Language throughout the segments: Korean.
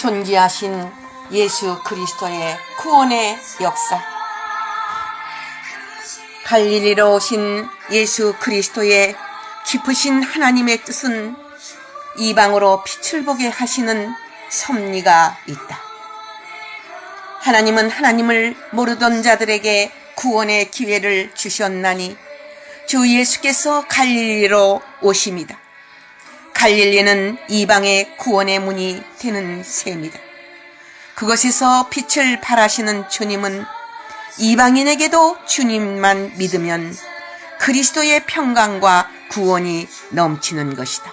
존귀하신 예수 그리스도의 구원의 역사, 갈릴리로 오신 예수 그리스도의 깊으신 하나님의 뜻은 이방으로 빛을 보게 하시는 섭리가 있다. 하나님은 하나님을 모르던 자들에게 구원의 기회를 주셨나니 주 예수께서 갈릴리로 오심이다. 갈릴리는 이방의 구원의 문이 되는 셈이다. 그것에서 빛을 발하시는 주님은 이방인에게도 주님만 믿으면 그리스도의 평강과 구원이 넘치는 것이다.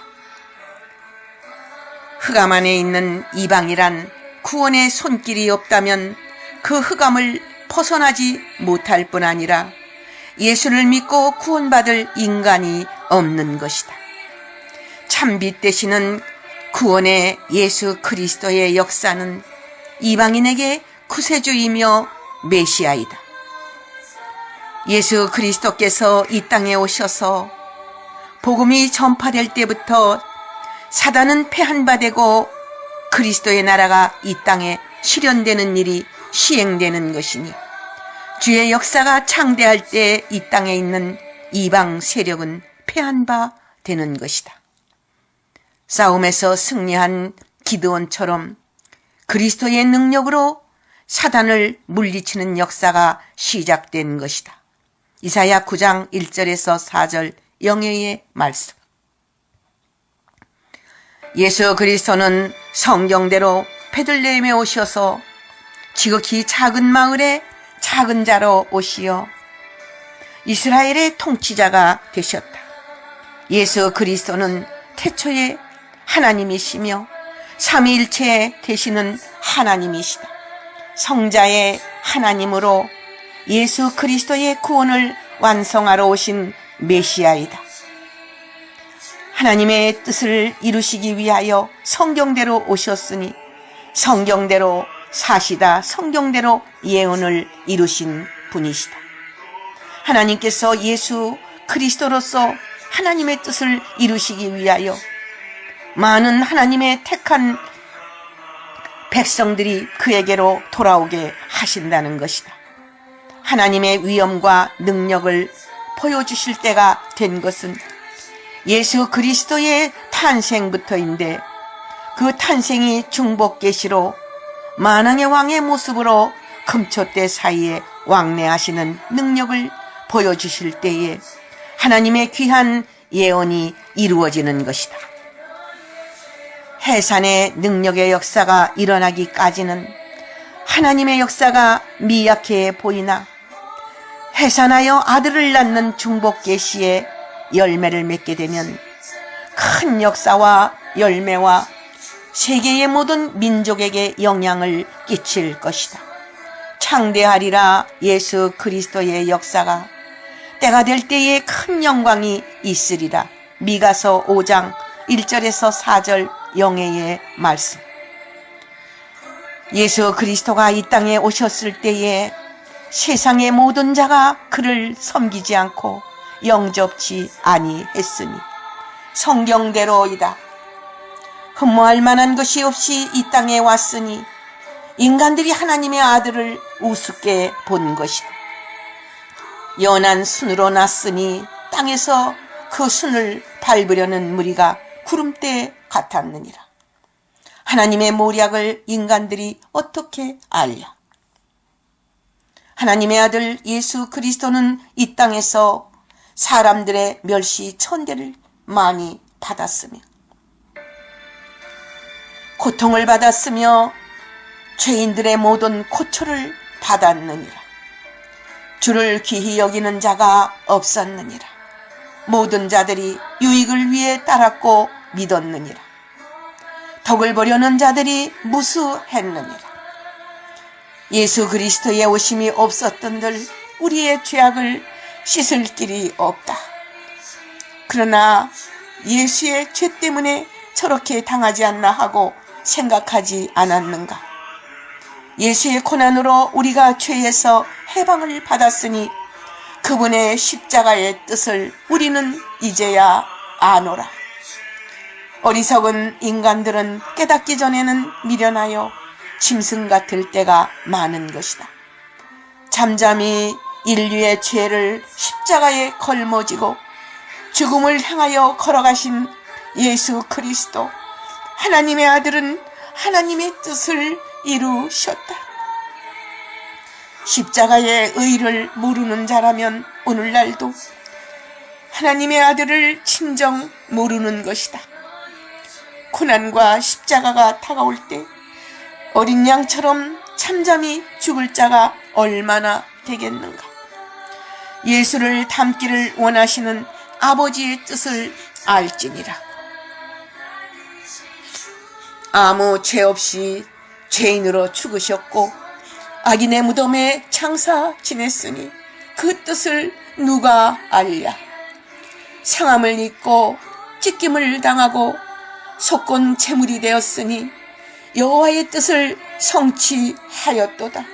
흑암 안에 있는 이방이란 구원의 손길이 없다면 그 흑암을 벗어나지 못할 뿐 아니라 예수를 믿고 구원받을 인간이 없는 것이다. 참빛 되시는 구원의 예수 그리스도의 역사는 이방인에게 구세주이며 메시아이다. 예수 그리스도께서 이 땅에 오셔서 복음이 전파될 때부터 사단은 패한바되고 그리스도의 나라가 이 땅에 실현되는 일이 시행되는 것이니 주의 역사가 창대할 때 이 땅에 있는 이방 세력은 패한 바 되는 것이다. 싸움에서 승리한 기드온처럼 그리스도의 능력으로 사단을 물리치는 역사가 시작된 것이다. 이사야 9장 1절에서 4절 영예의 말씀. 예수 그리스도는 성경대로 베들레헴에 오셔서 지극히 작은 마을에 작은 자로 오시어 이스라엘의 통치자가 되셨다. 예수 그리스도는 태초에 하나님이시며 삼위일체 되시는 하나님이시다. 성자의 하나님으로 예수 그리스도의 구원을 완성하러 오신 메시아이다. 하나님의 뜻을 이루시기 위하여 성경대로 오셨으니 성경대로 사시다 성경대로 예언을 이루신 분이시다. 하나님께서 예수 그리스도로서 하나님의 뜻을 이루시기 위하여 많은 하나님의 택한 백성들이 그에게로 돌아오게 하신다는 것이다. 하나님의 위엄과 능력을 보여주실 때가 된 것은 예수 그리스도의 탄생부터인데 그 탄생이 중복계시로 만왕의 왕의 모습으로 금초대 사이에 왕래하시는 능력을 보여주실 때에 하나님의 귀한 예언이 이루어지는 것이다. 해산의 능력의 역사가 일어나기까지는 하나님의 역사가 미약해 보이나 해산하여 아들을 낳는 중복계시에 열매를 맺게 되면 큰 역사와 열매와 세계의 모든 민족에게 영향을 끼칠 것이다. 창대하리라. 예수 그리스도의 역사가 때가 될 때에 큰 영광이 있으리라. 미가서 5장 1절에서 4절 영예의 말씀. 예수 그리스도가 이 땅에 오셨을 때에 세상의 모든 자가 그를 섬기지 않고 영접치 아니했으니 성경대로이다. 흠모할 만한 것이 없이 이 땅에 왔으니 인간들이 하나님의 아들을 우습게 본 것이다. 연한 순으로 났으니 땅에서 그 순을 밟으려는 무리가 구름대 같았느니라. 하나님의 모략을 인간들이 어떻게 알랴? 하나님의 아들 예수 그리스도는 이 땅에서 사람들의 멸시 천대를 많이 받았으며 고통을 받았으며 죄인들의 모든 고초를 받았느니라. 주를 귀히 여기는 자가 없었느니라. 모든 자들이 유익을 위해 따랐고 믿었느니라. 덕을 보려는 자들이 무수했느니라. 예수 그리스도의 오심이 없었던들 우리의 죄악을 씻을 길이 없다. 그러나 예수의 죄 때문에 저렇게 당하지 않나 하고 생각하지 않았는가? 예수의 고난으로 우리가 죄에서 해방을 받았으니 그분의 십자가의 뜻을 우리는 이제야 아노라. 어리석은 인간들은 깨닫기 전에는 미련하여 짐승 같을 때가 많은 것이다. 잠잠히 인류의 죄를 십자가에 걸머지고 죽음을 향하여 걸어가신 예수 그리스도, 하나님의 아들은 하나님의 뜻을 이루셨다. 십자가의 의를 모르는 자라면 오늘날도 하나님의 아들을 진정 모르는 것이다. 고난과 십자가가 다가올 때 어린 양처럼 잠잠히 죽을 자가 얼마나 되겠는가. 예수를 닮기를 원하시는 아버지의 뜻을 알지니라. 아무 죄 없이 죄인으로 죽으셨고 악인의 무덤에 장사 지냈으니 그 뜻을 누가 알랴. 상함을 입고 찢김을 당하고 속건 제물이 되었으니 여호와의 뜻을 성취하였도다.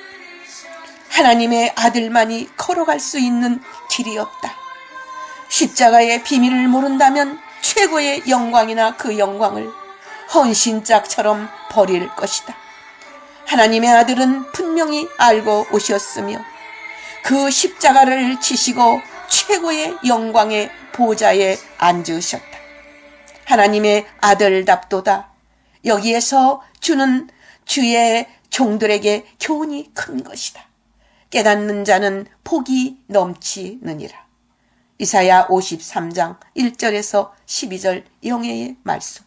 하나님의 아들만이 걸어갈 수 있는 길이 없다. 십자가의 비밀을 모른다면 최고의 영광이나 그 영광을 헌신짝처럼 버릴 것이다. 하나님의 아들은 분명히 알고 오셨으며 그 십자가를 지시고 최고의 영광의 보좌에 앉으셨다. 하나님의 아들답도다. 여기에서 주는 주의 종들에게 교훈이 큰 것이다. 깨닫는 자는 복이 넘치느니라. 이사야 53장 1절에서 12절 영예의 말씀.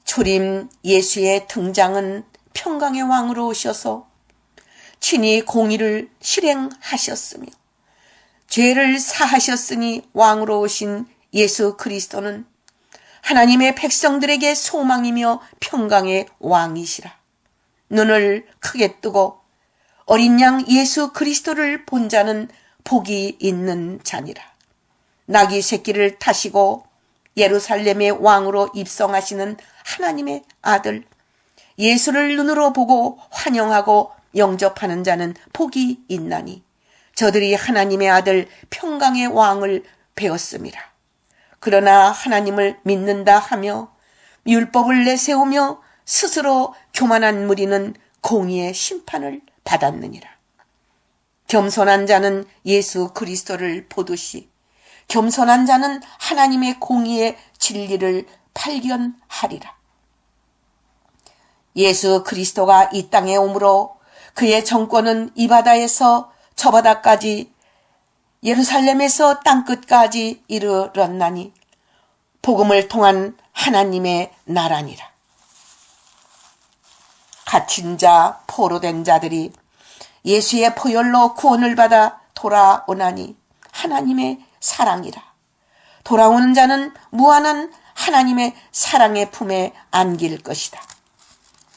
초림 예수의 등장은 평강의 왕으로 오셔서 친히 공의를 실행하셨으며 죄를 사하셨으니 왕으로 오신 예수 그리스도는 하나님의 백성들에게 소망이며 평강의 왕이시라. 눈을 크게 뜨고 어린 양 예수 그리스도를 본 자는 복이 있는 자니라. 나귀 새끼를 타시고 예루살렘의 왕으로 입성하시는 하나님의 아들 예수를 눈으로 보고 환영하고 영접하는 자는 복이 있나니 저들이 하나님의 아들 평강의 왕을 배웠음이라. 그러나 하나님을 믿는다 하며 율법을 내세우며 스스로 교만한 무리는 공의의 심판을 받았느니라. 겸손한 자는 예수 그리스도를 보듯이 겸손한 자는 하나님의 공의의 진리를 발견하리라. 예수 그리스도가 이 땅에 오므로 그의 정권은 이 바다에서 저 바다까지 예루살렘에서 땅끝까지 이르렀나니 복음을 통한 하나님의 나라니라. 갇힌 자, 포로된 자들이 예수의 보혈로 구원을 받아 돌아오나니 하나님의 사랑이라. 돌아오는 자는 무한한 하나님의 사랑의 품에 안길 것이다.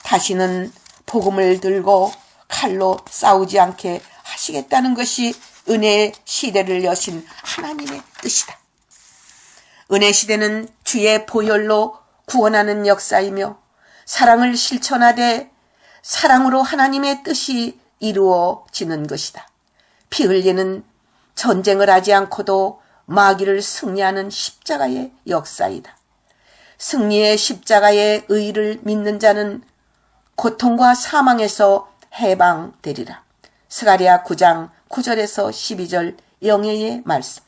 다시는 복음을 들고 칼로 싸우지 않게 하시겠다는 것이 은혜의 시대를 여신 하나님의 뜻이다. 은혜 시대는 주의 보혈로 구원하는 역사이며 사랑을 실천하되 사랑으로 하나님의 뜻이 이루어지는 것이다. 피 흘리는 전쟁을 하지 않고도 마귀를 승리하는 십자가의 역사이다. 승리의 십자가의 의를 믿는 자는 고통과 사망에서 해방되리라. 스가랴 9장 9절에서 12절 영예의 말씀.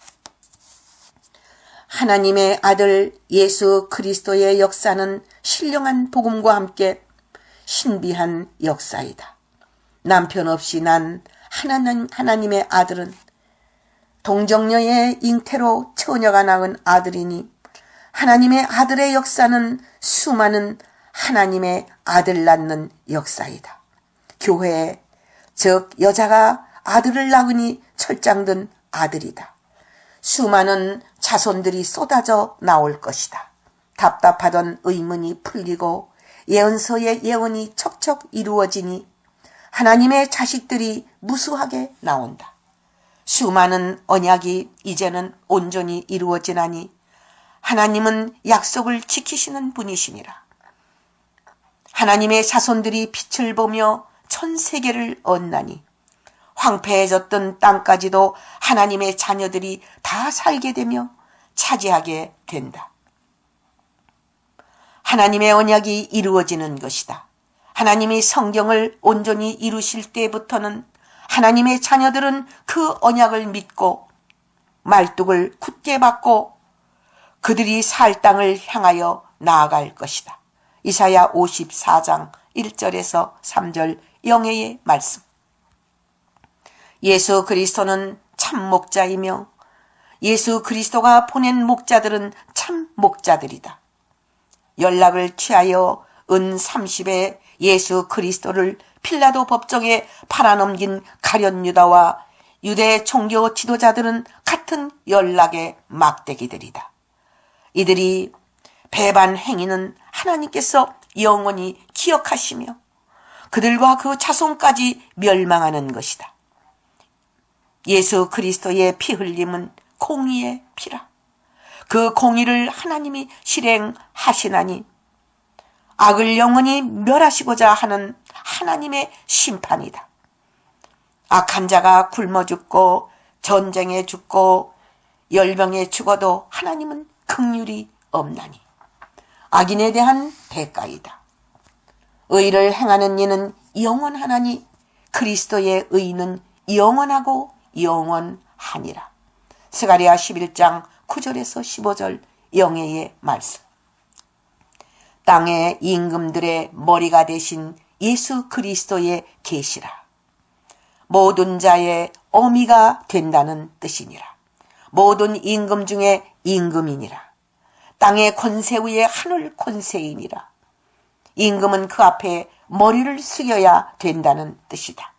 하나님의 아들 예수 그리스도의 역사는 신령한 복음과 함께 신비한 역사이다. 남편 없이 난 하나님의 아들은 동정녀의 잉태로 처녀가 낳은 아들이니 하나님의 아들의 역사는 수많은 하나님의 아들 낳는 역사이다. 교회, 즉 여자가 아들을 낳으니 철장든 아들이다. 수많은 자손들이 쏟아져 나올 것이다. 답답하던 의문이 풀리고 예언서의 예언이 척척 이루어지니 하나님의 자식들이 무수하게 나온다. 수많은 언약이 이제는 온전히 이루어지나니 하나님은 약속을 지키시는 분이시니라. 하나님의 자손들이 빛을 보며 전 세계를 얻나니 황폐해졌던 땅까지도 하나님의 자녀들이 다 살게 되며 차지하게 된다. 하나님의 언약이 이루어지는 것이다. 하나님이 성경을 온전히 이루실 때부터는 하나님의 자녀들은 그 언약을 믿고 말뚝을 굳게 받고 그들이 살 땅을 향하여 나아갈 것이다. 이사야 54장 1절에서 3절 영예의 말씀. 예수 그리스도는 참 목자이며 예수 그리스도가 보낸 목자들은 참 목자들이다. 연락을 취하여 은 30에 예수 그리스도를 필라도 법정에 팔아넘긴 가룟 유다와 유대 종교 지도자들은 같은 연락의 막대기들이다. 이들이 배반 행위는 하나님께서 영원히 기억하시며 그들과 그 자손까지 멸망하는 것이다. 예수 그리스도의 피 흘림은 공의의 피라. 그 공의를 하나님이 실행하시나니 악을 영원히 멸하시고자 하는 하나님의 심판이다. 악한 자가 굶어 죽고 전쟁에 죽고 열병에 죽어도 하나님은 긍휼이 없나니 악인에 대한 대가이다. 의를 행하는 이는 영원하나니 그리스도의 의는 영원하고 영원하니라. 스가랴 11장 9절에서 15절 영예의 말씀. 땅의 임금들의 머리가 되신 예수 그리스도의 계시라. 모든 자의 어미가 된다는 뜻이니라. 모든 임금 중에 임금이니라. 땅의 권세 위에 하늘 권세이니라. 임금은 그 앞에 머리를 숙여야 된다는 뜻이다.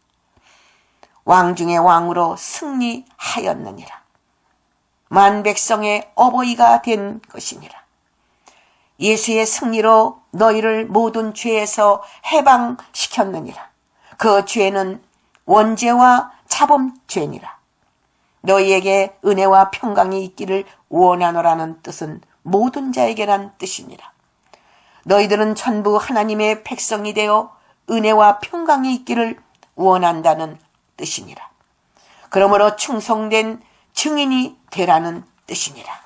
왕 중의 왕으로 승리하였느니라. 만 백성의 어버이가 된 것이니라. 예수의 승리로 너희를 모든 죄에서 해방시켰느니라. 그 죄는 원죄와 자범죄니라. 너희에게 은혜와 평강이 있기를 원하노라는 뜻은 모든 자에게란 뜻이니라. 너희들은 전부 하나님의 백성이 되어 은혜와 평강이 있기를 원한다는 뜻이니라. 그러므로 충성된 증인이 되라는 뜻이니라.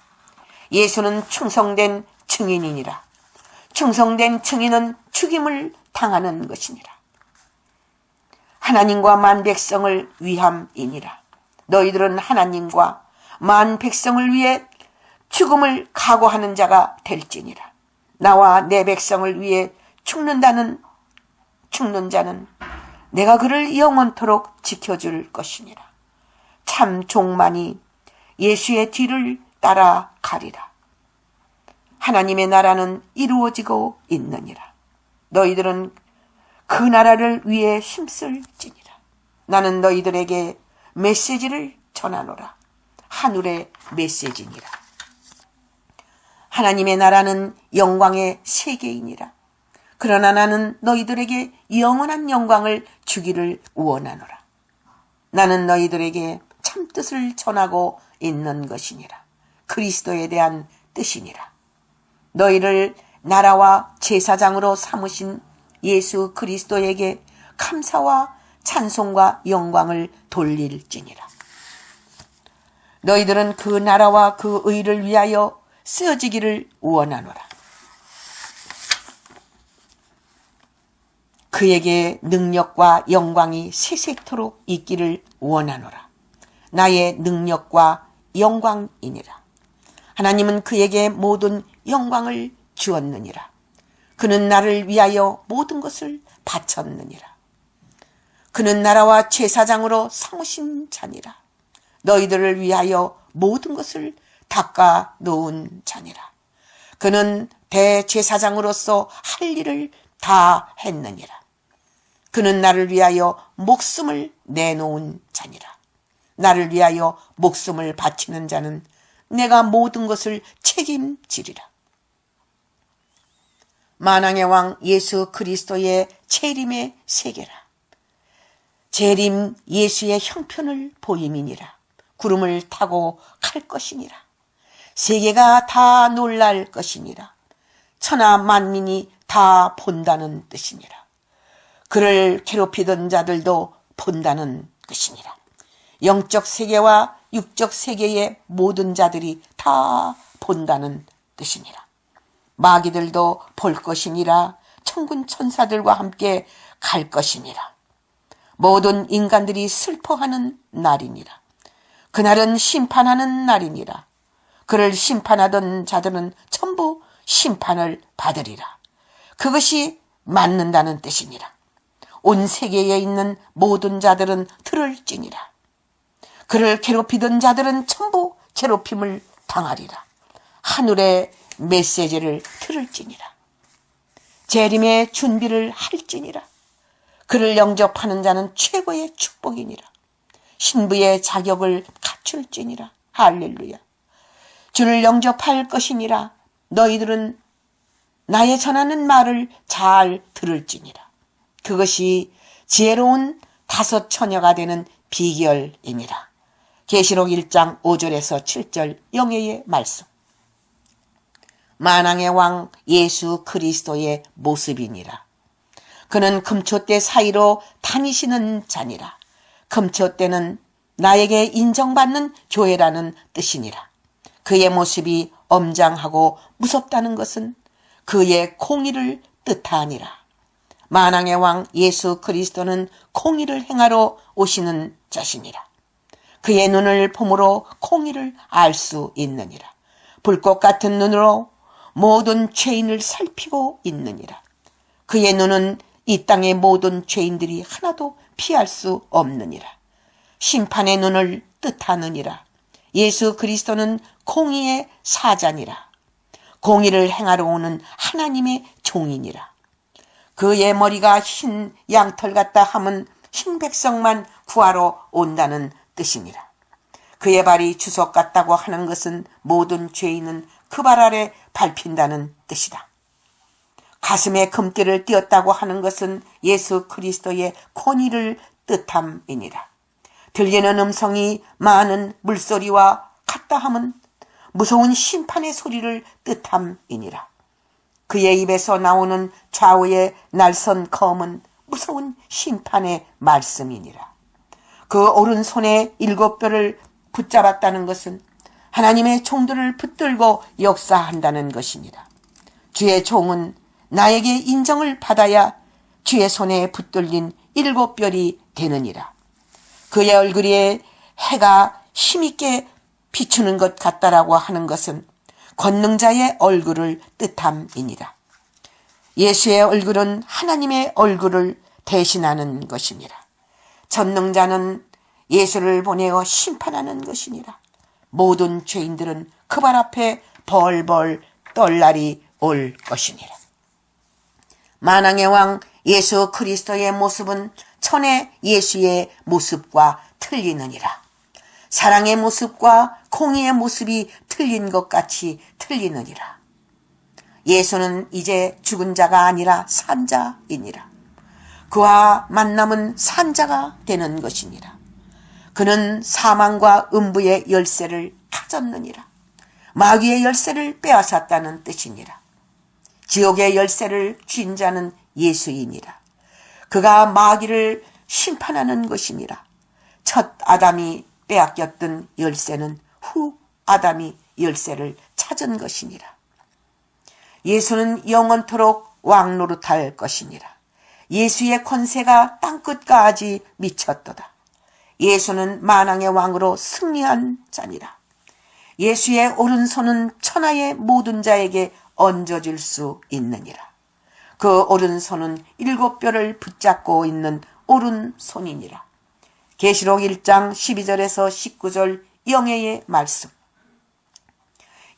예수는 충성된 증인이니라. 충성된 증인은 죽임을 당하는 것이니라. 하나님과 만 백성을 위함이니라. 너희들은 하나님과 만 백성을 위해 죽음을 각오하는 자가 될지니라. 나와 내 백성을 위해 죽는 자는 내가 그를 영원토록 지켜줄 것이니라. 참 종만이 예수의 뒤를 따라가리라. 하나님의 나라는 이루어지고 있느니라. 너희들은 그 나라를 위해 힘쓸지니라. 나는 너희들에게 메시지를 전하노라. 하늘의 메시지니라. 하나님의 나라는 영광의 세계이니라. 그러나 나는 너희들에게 영원한 영광을 주기를 원하노라. 나는 너희들에게 참뜻을 전하고 있는 것이니라. 그리스도에 대한 뜻이니라. 너희를 나라와 제사장으로 삼으신 예수 그리스도에게 감사와 찬송과 영광을 돌릴지니라. 너희들은 그 나라와 그 의를 위하여 쓰여지기를 원하노라. 그에게 능력과 영광이 세세토록 있기를 원하노라. 나의 능력과 영광이니라. 하나님은 그에게 모든 영광을 주었느니라. 그는 나를 위하여 모든 것을 바쳤느니라. 그는 나라와 제사장으로 삼으신 자니라. 너희들을 위하여 모든 것을 닦아 놓은 자니라. 그는 대제사장으로서 할 일을 다 했느니라. 그는 나를 위하여 목숨을 내놓은 자니라. 나를 위하여 목숨을 바치는 자는 내가 모든 것을 책임지리라. 만왕의 왕 예수 그리스도의 재림의 세계라. 재림 예수의 형편을 보임이니라. 구름을 타고 갈 것이니라. 세계가 다 놀랄 것이니라. 천하 만민이 다 본다는 뜻이니라. 그를 괴롭히던 자들도 본다는 것이니라. 영적 세계와 육적 세계의 모든 자들이 다 본다는 뜻이니라. 마귀들도 볼 것이니라. 천군 천사들과 함께 갈 것이니라. 모든 인간들이 슬퍼하는 날이니라. 그날은 심판하는 날이니라. 그를 심판하던 자들은 전부 심판을 받으리라. 그것이 맞는다는 뜻이니라. 온 세계에 있는 모든 자들은 들을지니라. 그를 괴롭히던 자들은 전부 괴롭힘을 당하리라. 하늘의 메시지를 들을지니라. 재림의 준비를 할지니라. 그를 영접하는 자는 최고의 축복이니라. 신부의 자격을 갖출지니라. 할렐루야. 주를 영접할 것이니라. 너희들은 나의 전하는 말을 잘 들을지니라. 그것이 지혜로운 다섯 처녀가 되는 비결이니라. 계시록 1장 5절에서 7절 영예의 말씀. 만왕의 왕 예수 그리스도의 모습이니라. 그는 금초대 사이로 다니시는 자니라. 금초대는 나에게 인정받는 교회라는 뜻이니라. 그의 모습이 엄장하고 무섭다는 것은 그의 공의를 뜻하니라. 만왕의 왕 예수 그리스도는 공의를 행하러 오시는 자시니라. 그의 눈을 봄으로 공의를 알 수 있느니라. 불꽃 같은 눈으로 모든 죄인을 살피고 있느니라. 그의 눈은 이 땅의 모든 죄인들이 하나도 피할 수 없느니라. 심판의 눈을 뜻하느니라. 예수 그리스도는 공의의 사자니라. 공의를 행하러 오는 하나님의 종이니라. 그의 머리가 흰 양털 같다 함은 흰 백성만 구하러 온다는 뜻이니라. 그의 발이 주석 같다고 하는 것은 모든 죄인은 그 발 아래 밟힌다는 뜻이다. 가슴에 금띠를 띄었다고 하는 것은 예수 그리스도의 권위를 뜻함이니라. 들리는 음성이 많은 물소리와 같다 함은 무서운 심판의 소리를 뜻함이니라. 그의 입에서 나오는 좌우의 날선 검은 무서운 심판의 말씀이니라. 그 오른손에 7뼈를 붙잡았다는 것은 하나님의 종들을 붙들고 역사한다는 것이니라. 주의 종은 나에게 인정을 받아야 주의 손에 붙들린 7뼈이 되느니라. 그의 얼굴에 해가 힘있게 비추는 것 같다라고 하는 것은 권능자의 얼굴을 뜻함이니라. 예수의 얼굴은 하나님의 얼굴을 대신하는 것이니라. 전능자는 예수를 보내어 심판하는 것이니라. 모든 죄인들은 그 발 앞에 벌벌 떨 날이 올 것이니라. 만왕의 왕 예수 그리스도의 모습은 천의 예수의 모습과 틀리느니라. 사랑의 모습과 공의의 모습이 틀린 것 같이 틀리느니라. 예수는 이제 죽은 자가 아니라 산 자이니라. 그와 만남은 산 자가 되는 것이니라. 그는 사망과 음부의 열쇠를 가졌느니라. 마귀의 열쇠를 빼앗았다는 뜻이니라. 지옥의 열쇠를 쥔 자는 예수이니라. 그가 마귀를 심판하는 것이니라. 첫 아담이 빼앗겼던 열쇠는 후 아담이 열쇠를 찾은 것이니라. 예수는 영원토록 왕 노릇할 것이니라. 예수의 권세가 땅끝까지 미쳤도다. 예수는 만왕의 왕으로 승리한 자니라. 예수의 오른손은 천하의 모든 자에게 얹어질 수 있느니라. 그 오른손은 7뼈를 붙잡고 있는 오른손이니라. 계시록 1장 12절에서 19절 영예의 말씀.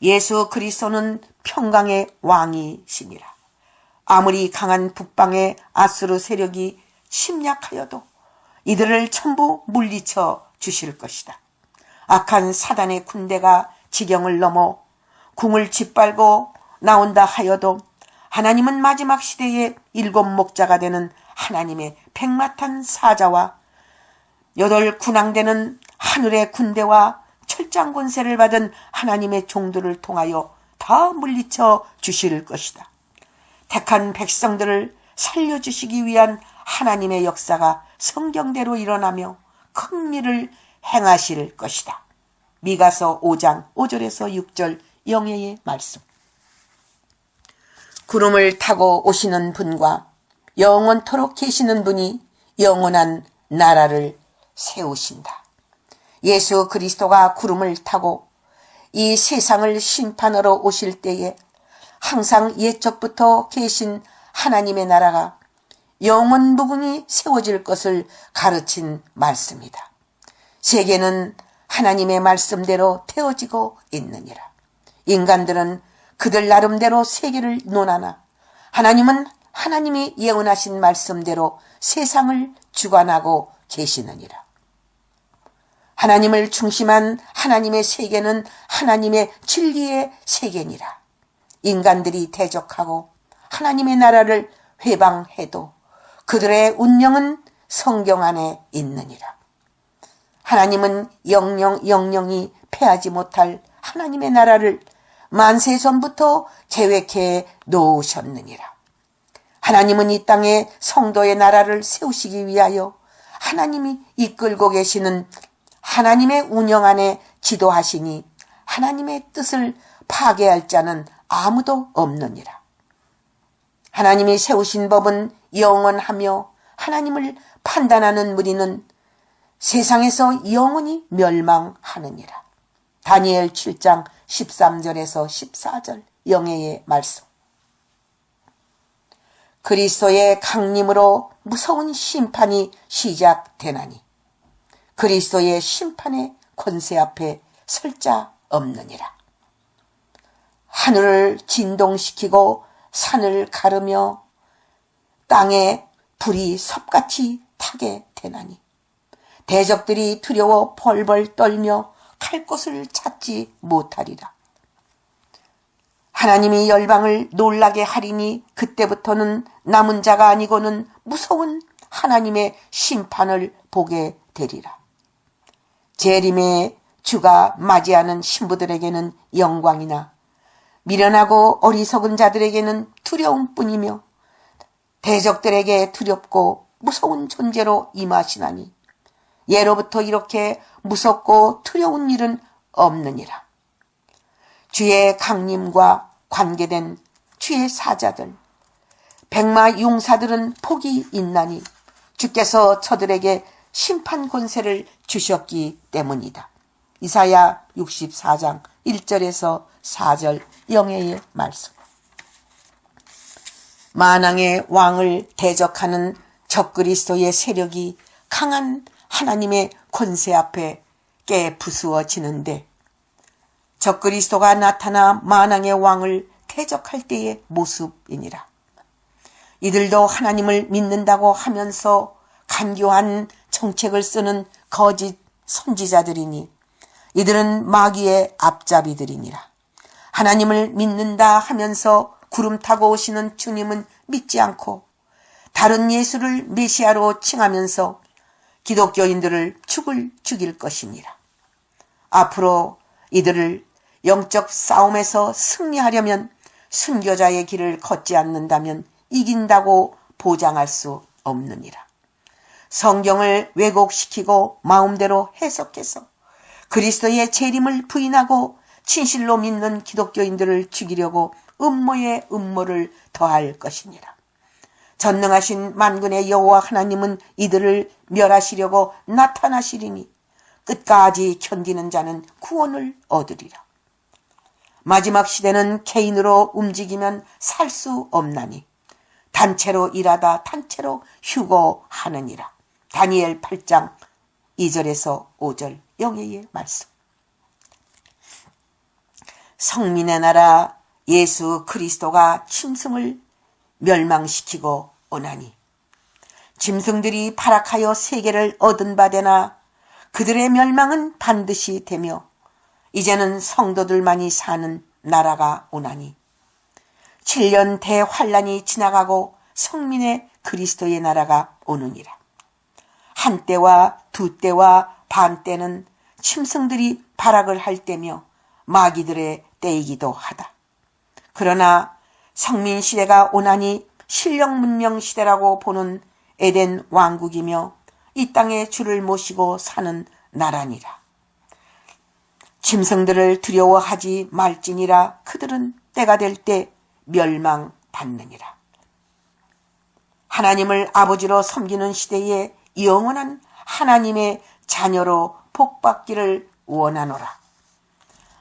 예수 그리스도는 평강의 왕이시니라. 아무리 강한 북방의 아수르 세력이 침략하여도 이들을 전부 물리쳐 주실 것이다. 악한 사단의 군대가 지경을 넘어 궁을 짓밟고 나온다 하여도 하나님은 마지막 시대의 7 목자가 되는 하나님의 백마탄 사자와 8 군왕되는 하늘의 군대와 철장 권세를 받은 하나님의 종들을 통하여 다 물리쳐 주실 것이다. 택한 백성들을 살려주시기 위한 하나님의 역사가 성경대로 일어나며 큰 일을 행하실 것이다. 미가서 5장 5절에서 6절 영예의 말씀. 구름을 타고 오시는 분과 영원토록 계시는 분이 영원한 나라를 세우신다. 예수 그리스도가 구름을 타고 이 세상을 심판하러 오실 때에 항상 옛적부터 계신 하나님의 나라가 영원 부분이 세워질 것을 가르친 말씀이다. 세계는 하나님의 말씀대로 되어지고 있느니라. 인간들은 그들 나름대로 세계를 논하나 하나님은 하나님이 예언하신 말씀대로 세상을 주관하고 계시느니라. 하나님을 중심한 하나님의 세계는 하나님의 진리의 세계니라. 인간들이 대적하고 하나님의 나라를 회방해도 그들의 운명은 성경 안에 있느니라. 하나님은 영영이 패하지 못할 하나님의 나라를 만세 전부터 계획해 놓으셨느니라. 하나님은 이 땅에 성도의 나라를 세우시기 위하여 하나님이 이끌고 계시는 하나님의 운영 안에 지도하시니 하나님의 뜻을 파괴할 자는 아무도 없느니라. 하나님이 세우신 법은 영원하며 하나님을 판단하는 무리는 세상에서 영원히 멸망하느니라. 다니엘 7장 13절에서 14절 영예의 말씀. 그리스도의 강림으로 무서운 심판이 시작되나니 그리스도의 심판의 권세 앞에 설 자 없느니라. 하늘을 진동시키고 산을 가르며 땅에 불이 섭같이 타게 되나니 대적들이 두려워 벌벌 떨며 갈 곳을 찾지 못하리라. 하나님이 열방을 놀라게 하리니 그때부터는 남은 자가 아니고는 무서운 하나님의 심판을 보게 되리라. 재림의 주가 맞이하는 신부들에게는 영광이나 미련하고 어리석은 자들에게는 두려움뿐이며 대적들에게 두렵고 무서운 존재로 임하시나니 예로부터 이렇게 무섭고 두려운 일은 없느니라. 주의 강림과 관계된 주의 사자들 백마 용사들은 복이 있나니 주께서 저들에게 심판 권세를 주셨기 때문이다. 이사야 64장 1절에서 4절 영예의 말씀. 만왕의 왕을 대적하는 적그리스도의 세력이 강한 하나님의 권세 앞에 깨부수어지는데 적그리스도가 나타나 만왕의 왕을 대적할 때의 모습이니라. 이들도 하나님을 믿는다고 하면서 간교한 정책을 쓰는 거짓 선지자들이니 이들은 마귀의 앞잡이들이니라. 하나님을 믿는다 하면서 구름 타고 오시는 주님은 믿지 않고 다른 예수를 메시아로 칭하면서 기독교인들을 죽일 것이니라. 앞으로 이들을 영적 싸움에서 승리하려면 순교자의 길을 걷지 않는다면 이긴다고 보장할 수 없느니라. 성경을 왜곡시키고 마음대로 해석해서 그리스도의 재림을 부인하고 진실로 믿는 기독교인들을 죽이려고 음모에 음모를 더할 것이니라. 전능하신 만군의 여호와 하나님은 이들을 멸하시려고 나타나시리니 끝까지 견디는 자는 구원을 얻으리라. 마지막 시대는 개인으로 움직이면 살 수 없나니 단체로 일하다 단체로 휴거하느니라. 다니엘 8장 2절에서 5절 영예의 말씀. 성민의 나라 예수 그리스도가 짐승을 멸망시키고 오나니 짐승들이 발악하여 세계를 얻은 바 되나 그들의 멸망은 반드시 되며 이제는 성도들만이 사는 나라가 오나니 7년 대환란이 지나가고 성민의 그리스도의 나라가 오느니라. 한때와 두때와 반때는 짐승들이 발악을 할 때며 마귀들의 때이기도 하다. 그러나 성민 시대가 오나니 신령 문명 시대라고 보는 에덴 왕국이며 이 땅에 주를 모시고 사는 나라니라. 짐승들을 두려워하지 말지니라. 그들은 때가 될 때 멸망받으리라. 받느니라. 하나님을 아버지로 섬기는 시대에 영원한 하나님의 자녀로 복받기를 원하노라.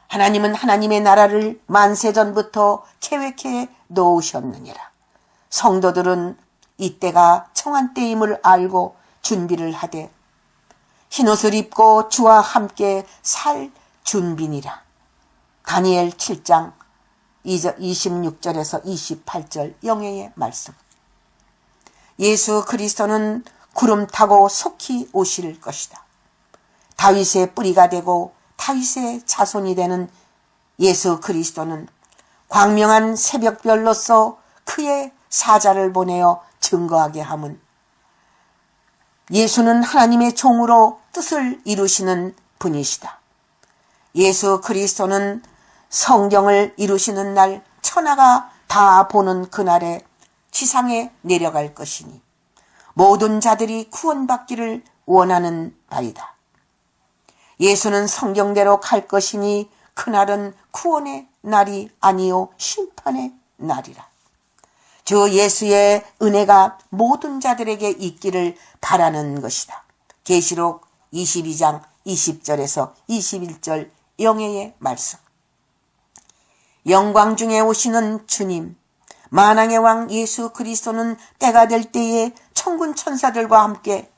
하나님은 하나님의 나라를 만세전부터 계획해 놓으셨느니라. 성도들은 이때가 청한 때임을 알고 준비를 하되 흰옷을 입고 주와 함께 살 준비니라. 다니엘 7장 26절에서 28절 영예의 말씀. 예수 그리스도는 구름 타고 속히 오실 것이다. 다윗의 뿌리가 되고 다윗의 자손이 되는 예수 그리스도는 광명한 새벽별로서 그의 사자를 보내어 증거하게 함은 예수는 하나님의 종으로 뜻을 이루시는 분이시다. 예수 그리스도는 성경을 이루시는 날 천하가 다 보는 그날에 지상에 내려갈 것이니 모든 자들이 구원받기를 원하는 바이다. 예수는 성경대로 갈 것이니 그날은 구원의 날이 아니요 심판의 날이라. 주 예수의 은혜가 모든 자들에게 있기를 바라는 것이다. 계시록 22장 20절에서 21절 영예의 말씀. 영광 중에 오시는 주님, 만왕의 왕 예수 그리스도는 때가 될 때에 천군 천사들과 함께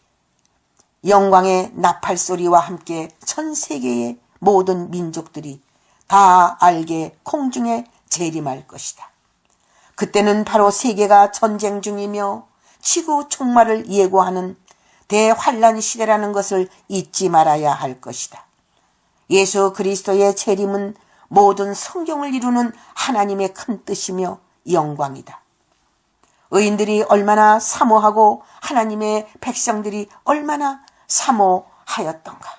영광의 나팔소리와 함께 전 세계의 모든 민족들이 다 알게 공중에 재림할 것이다. 그때는 바로 세계가 전쟁 중이며 지구 종말을 예고하는 대환란 시대라는 것을 잊지 말아야 할 것이다. 예수 그리스도의 재림은 모든 성경을 이루는 하나님의 큰 뜻이며 영광이다. 의인들이 얼마나 사모하고 하나님의 백성들이 얼마나 사모하였던가.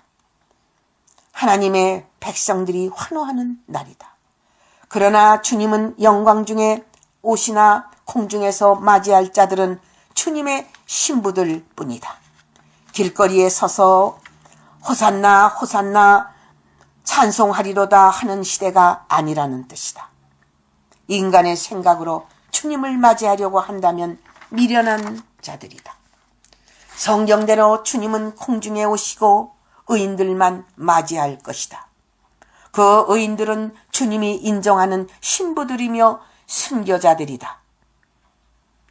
하나님의 백성들이 환호하는 날이다. 그러나 주님은 영광 중에 오시나 공중에서 맞이할 자들은 주님의 신부들 뿐이다. 길거리에 서서 호산나 호산나 찬송하리로다 하는 시대가 아니라는 뜻이다. 인간의 생각으로 주님을 맞이하려고 한다면 미련한 자들이다. 성경대로 주님은 공중에 오시고 의인들만 맞이할 것이다. 그 의인들은 주님이 인정하는 신부들이며 순교자들이다.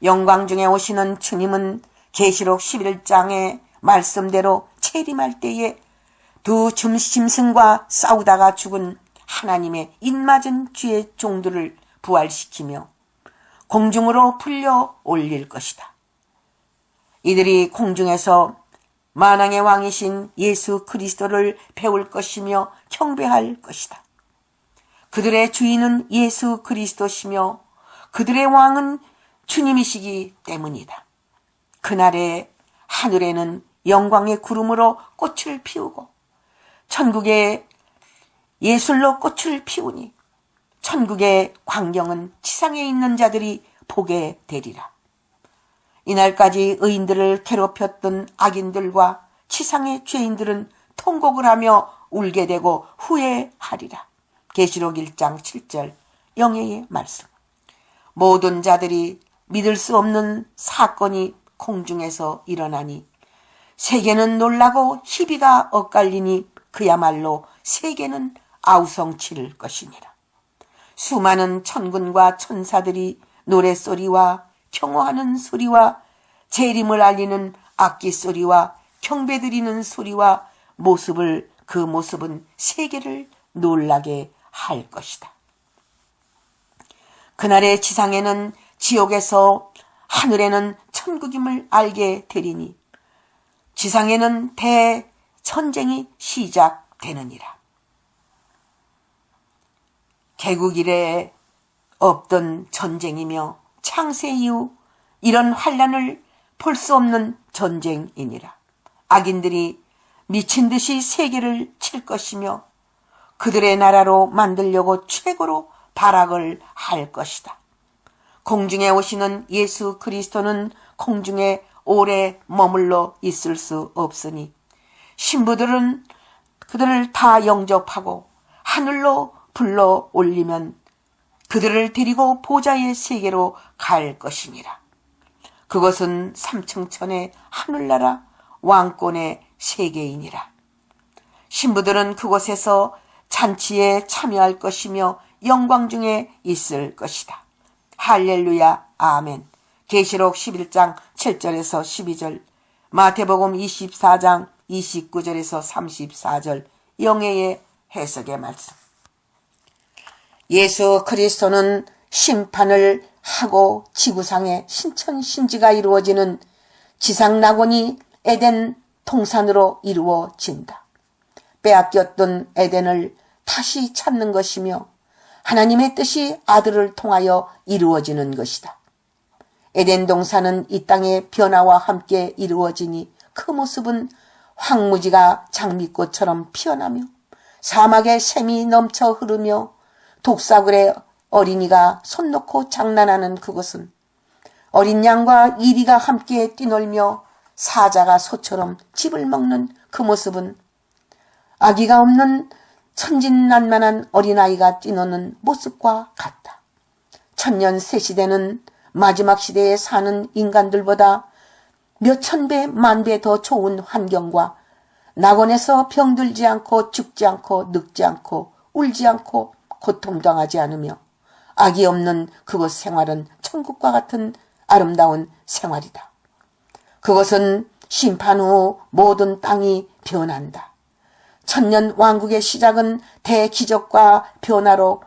영광 중에 오시는 주님은 계시록 11장의 말씀대로 재림할 때에 두 짐승과 싸우다가 죽은 하나님의 입맞은 주의 종들을 부활시키며 공중으로 불려 올릴 것이다. 이들이 공중에서 만왕의 왕이신 예수 그리스도를 배울 것이며 경배할 것이다. 그들의 주인은 예수 그리스도시며 그들의 왕은 주님이시기 때문이다. 그날에 하늘에는 영광의 구름으로 꽃을 피우고 천국에 예술로 꽃을 피우니 천국의 광경은 지상에 있는 자들이 보게 되리라. 이날까지 의인들을 괴롭혔던 악인들과 지상의 죄인들은 통곡을 하며 울게 되고 후회하리라. 계시록 1장 7절 영예의 말씀. 모든 자들이 믿을 수 없는 사건이 공중에서 일어나니 세계는 놀라고 희비가 엇갈리니 그야말로 세계는 아우성칠 것이니라. 수많은 천군과 천사들이 노랫소리와 경호하는 소리와 재림을 알리는 악기 소리와 경배드리는 소리와 그 모습은 세계를 놀라게 할 것이다. 그날의 지상에는 지옥에서 하늘에는 천국임을 알게 되리니 지상에는 대전쟁이 시작되느니라. 개국 이래 없던 전쟁이며 창세 이후 이런 환란을 볼 수 없는 전쟁이니라. 악인들이 미친 듯이 세계를 칠 것이며 그들의 나라로 만들려고 최고로 발악을 할 것이다. 공중에 오시는 예수 그리스도는 공중에 오래 머물러 있을 수 없으니 신부들은 그들을 다 영접하고 하늘로 불러 올리면 그들을 데리고 보좌의 세계로 갈 것이니라. 그것은 삼층천의 하늘나라 왕권의 세계이니라. 신부들은 그곳에서 잔치에 참여할 것이며 영광 중에 있을 것이다. 할렐루야, 아멘. 계시록 11장 7절에서 12절, 마태복음 24장 29절에서 34절, 영예의 해석의 말씀. 예수 그리스도는 심판을 하고 지구상의 신천신지가 이루어지는 지상 낙원이 에덴 동산으로 이루어진다. 빼앗겼던 에덴을 다시 찾는 것이며 하나님의 뜻이 아들을 통하여 이루어지는 것이다. 에덴 동산은 이 땅의 변화와 함께 이루어지니 그 모습은 황무지가 장미꽃처럼 피어나며 사막에 샘이 넘쳐 흐르며 독사굴에 어린이가 손 놓고 장난하는 그곳은 어린 양과 이리가 함께 뛰놀며 사자가 소처럼 짚을 먹는 그 모습은 아기가 없는 천진난만한 어린아이가 뛰노는 모습과 같다. 천년 새 시대는 마지막 시대에 사는 인간들보다 몇천 배, 만 배 더 좋은 환경과 낙원에서 병들지 않고 죽지 않고 늙지 않고 울지 않고 고통당하지 않으며 악이 없는 그곳 생활은 천국과 같은 아름다운 생활이다. 그것은 심판 후 모든 땅이 변한다. 천년 왕국의 시작은 대기적과 변화로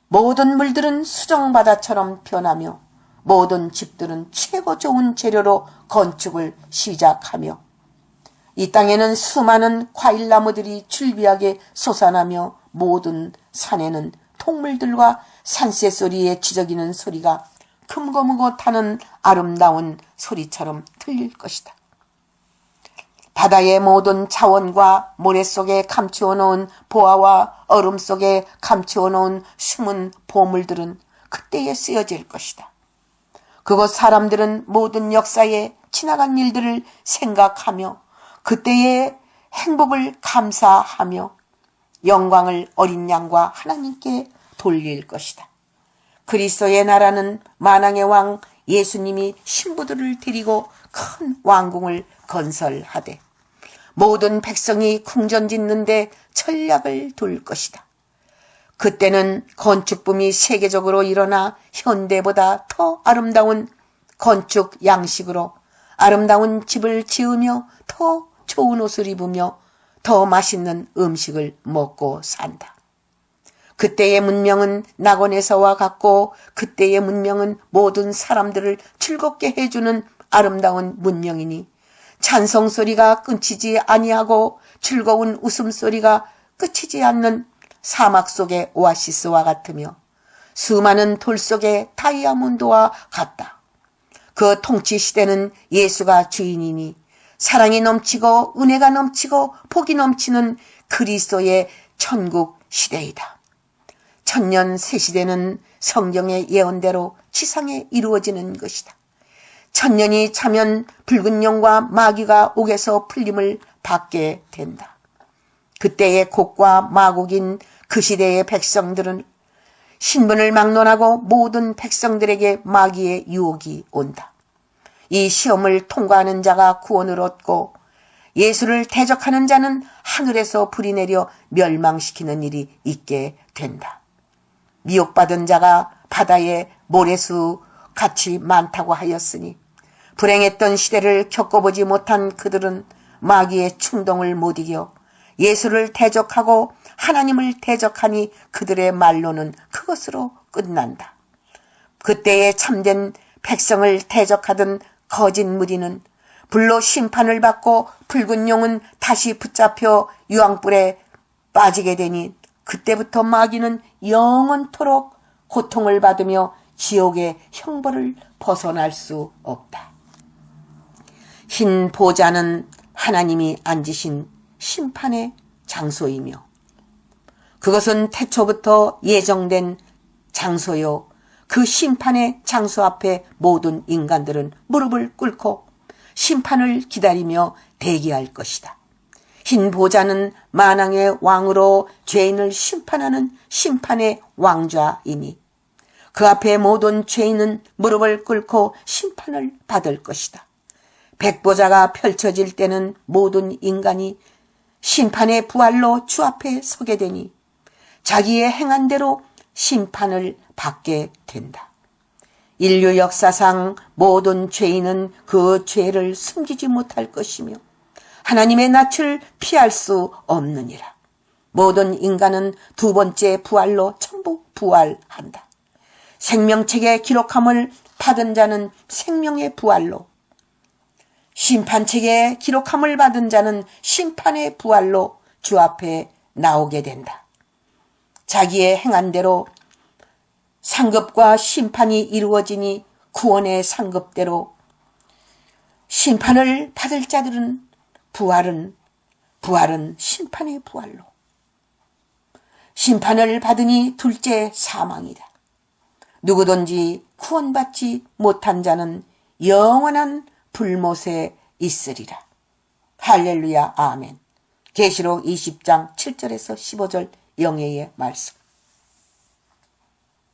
모든 물들은 수정바다처럼 변하며 모든 집들은 최고 좋은 재료로 건축을 시작하며 이 땅에는 수많은 과일나무들이 줄비하게 솟아나며 모든 산에는 동물들과 산새소리에 지저귀는 소리가 금고무고 타는 아름다운 소리처럼 들릴 것이다. 바다의 모든 자원과 모래 속에 감추어 놓은 보화와 얼음 속에 감추어 놓은 숨은 보물들은 그때에 쓰여질 것이다. 그곳 사람들은 모든 역사에 지나간 일들을 생각하며 그때의 행복을 감사하며 영광을 어린 양과 하나님께 돌릴 것이다. 그리스도의 나라는 만왕의 왕 예수님이 신부들을 데리고 큰 왕궁을 건설하되 모든 백성이 궁전 짓는데 전략을 둘 것이다. 그때는 건축붐이 세계적으로 일어나 현대보다 더 아름다운 건축 양식으로 아름다운 집을 지으며 더 좋은 옷을 입으며 더 맛있는 음식을 먹고 산다. 그때의 문명은 낙원에서와 같고 그때의 문명은 모든 사람들을 즐겁게 해주는 아름다운 문명이니 찬송소리가 끊이지 아니하고 즐거운 웃음소리가 끝이지 않는 사막 속의 오아시스와 같으며 수많은 돌 속의 다이아몬드와 같다. 그 통치 시대는 예수가 주인이니 사랑이 넘치고 은혜가 넘치고 복이 넘치는 그리스도의 천국 시대이다. 천년 새 시대는 성경의 예언대로 지상에 이루어지는 것이다. 천년이 차면 붉은 용과 마귀가 옥에서 풀림을 받게 된다. 그때의 곡과 마곡인 그 시대의 백성들은 신분을 막론하고 모든 백성들에게 마귀의 유혹이 온다. 이 시험을 통과하는 자가 구원을 얻고 예수를 대적하는 자는 하늘에서 불이 내려 멸망시키는 일이 있게 된다. 미혹받은 자가 바다에 모래수 같이 많다고 하였으니 불행했던 시대를 겪어보지 못한 그들은 마귀의 충동을 못 이겨 예수를 대적하고 하나님을 대적하니 그들의 말로는 그것으로 끝난다. 그때에 참된 백성을 대적하던 거짓 무리는 불로 심판을 받고 붉은 용은 다시 붙잡혀 유황불에 빠지게 되니 그때부터 마귀는 영원토록 고통을 받으며 지옥의 형벌을 벗어날 수 없다. 흰 보좌는 하나님이 앉으신 심판의 장소이며 그것은 태초부터 예정된 장소요. 그 심판의 장소 앞에 모든 인간들은 무릎을 꿇고 심판을 기다리며 대기할 것이다. 흰 보좌는 만왕의 왕으로 죄인을 심판하는 심판의 왕좌이니 그 앞에 모든 죄인은 무릎을 꿇고 심판을 받을 것이다. 백보자가 펼쳐질 때는 모든 인간이 심판의 부활로 주 앞에 서게 되니 자기의 행한 대로 심판을 받게 된다. 인류 역사상 모든 죄인은 그 죄를 숨기지 못할 것이며 하나님의 낯을 피할 수 없느니라. 모든 인간은 두 번째 부활로 전부 부활한다. 생명책에 기록함을 받은 자는 생명의 부활로, 심판책에 기록함을 받은 자는 심판의 부활로 주 앞에 나오게 된다. 자기의 행한 대로 상급과 심판이 이루어지니 구원의 상급대로 심판을 받을 자들은 부활은 심판의 부활로, 심판을 받으니 둘째 사망이다. 누구든지 구원받지 못한 자는 영원한 불못에 있으리라. 할렐루야, 아멘. 계시록 20장 7절에서 15절 영예의 말씀.